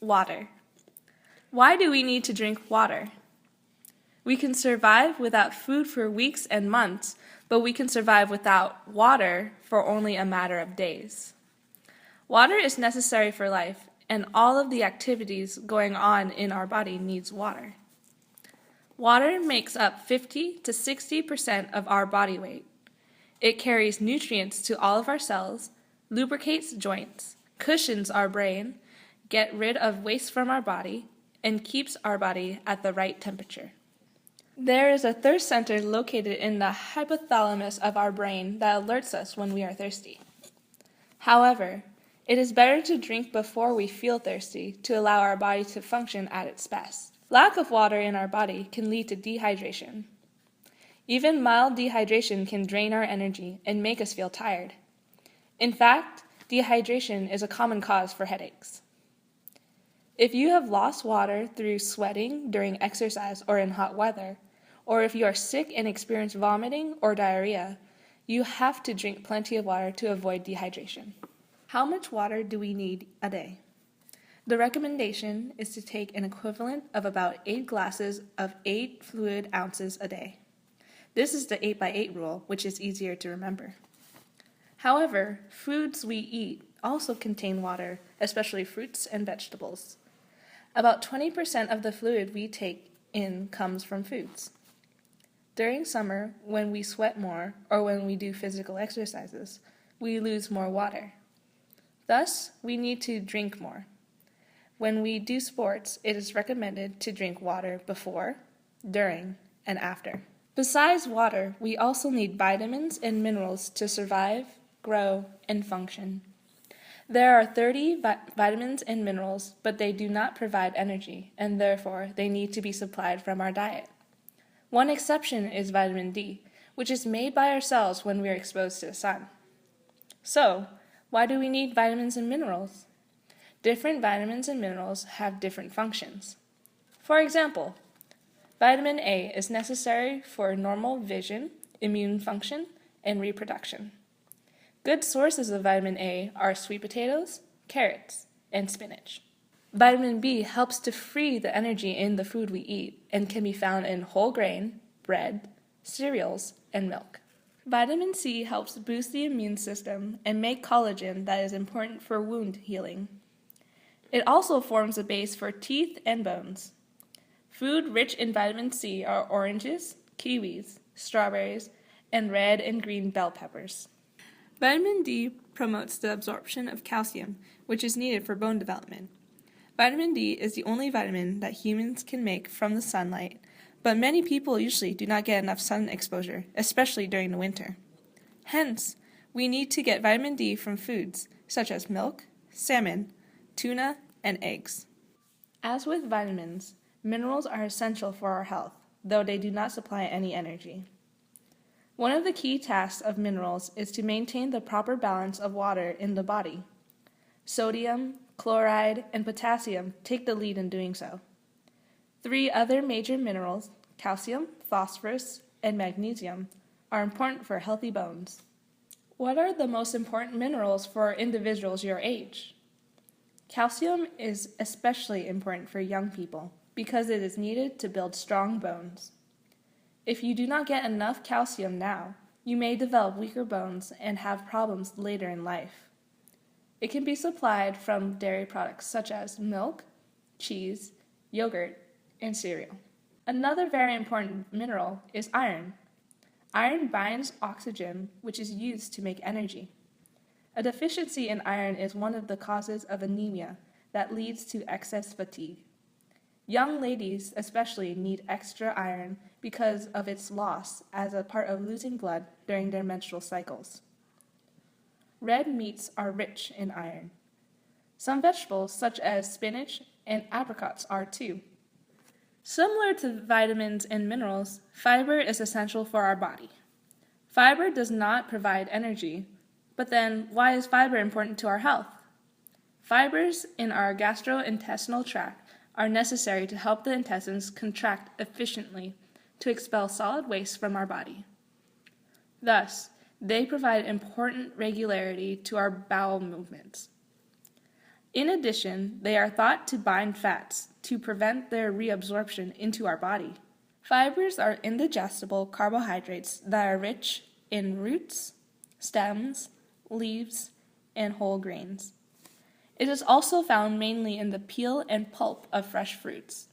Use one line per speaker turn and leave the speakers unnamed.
Water. Why do we need to drink water? We can survive without food for weeks and months, but we can survive without water for only a matter of days. Water is necessary for life, and all of the activities going on in our body needs water. Water makes up 50 to 60% of our body weight. It carries nutrients to all of our cells, lubricates joints, cushions our brain, gets rid of waste from our body, and keeps our body at the right temperature. There is a thirst center located in the hypothalamus of our brain that alerts us when we are thirsty. However, it is better to drink before we feel thirsty to allow our body to function at its best. Lack of water in our body can lead to dehydration. Even mild dehydration can drain our energy and make us feel tired. In fact, dehydration is a common cause for headaches. If you have lost water through sweating during exercise or in hot weather, or if you are sick and experience vomiting or diarrhea, you have to drink plenty of water to avoid dehydration. How much water do we need a day? The recommendation is to take an equivalent of about 8 glasses of 8 fluid ounces a day. This is the 8x8 rule, which is easier to remember. However, foods we eat also contain water, especially fruits and vegetables. About 20% of the fluid we take in comes from foods. During summer, when we sweat more or when we do physical exercises, we lose more water. Thus, we need to drink more. When we do sports, it is recommended to drink water before, during, and after. Besides water, we also need vitamins and minerals to survive, grow, and function. There are 30 vitamins and minerals, but they do not provide energy, and therefore they need to be supplied from our diet. One exception is vitamin D, which is made by our cells when we are exposed to the sun. So, why do we need vitamins and minerals? Different vitamins and minerals have different functions. For example, vitamin A is necessary for normal vision, immune function, and reproduction. Good sources of vitamin A are sweet potatoes, carrots, and spinach. Vitamin B helps to free the energy in the food we eat and can be found in whole grain, bread, cereals, and milk. Vitamin C helps boost the immune system and make collagen that is important for wound healing. It also forms a base for teeth and bones. Food rich in vitamin C are oranges, kiwis, strawberries, and red and green bell peppers. Vitamin D promotes the absorption of calcium, which is needed for bone development. Vitamin D is the only vitamin that humans can make from the sunlight, but many people usually do not get enough sun exposure, especially during the winter. Hence, we need to get vitamin D from foods such as milk, salmon, tuna, and eggs. As with vitamins, minerals are essential for our health, though they do not supply any energy. One of the key tasks of minerals is to maintain the proper balance of water in the body. Sodium, chloride, and potassium take the lead in doing so. 3 other major minerals, calcium, phosphorus, and magnesium, are important for healthy bones. What are the most important minerals for individuals your age? Calcium is especially important for young people because it is needed to build strong bones. If you do not get enough calcium now, you may develop weaker bones and have problems later in life. It can be supplied from dairy products such as milk, cheese, yogurt, and cereal. Another very important mineral is iron. Iron binds oxygen, which is used to make energy. A deficiency in iron is one of the causes of anemia that leads to excess fatigue. Young ladies especially need extra iron because of its loss as a part of losing blood during their menstrual cycles. Red meats are rich in iron. Some vegetables, such as spinach and apricots, are too. Similar to vitamins and minerals, fiber is essential for our body. Fiber does not provide energy, but then why is fiber important to our health? Fibers in our gastrointestinal tract are necessary to help the intestines contract efficiently to expel solid waste from our body. Thus, they provide important regularity to our bowel movements. In addition, they are thought to bind fats to prevent their reabsorption into our body. Fibers are indigestible carbohydrates that are rich in roots, stems, leaves, and whole grains. It is also found mainly in the peel and pulp of fresh fruits.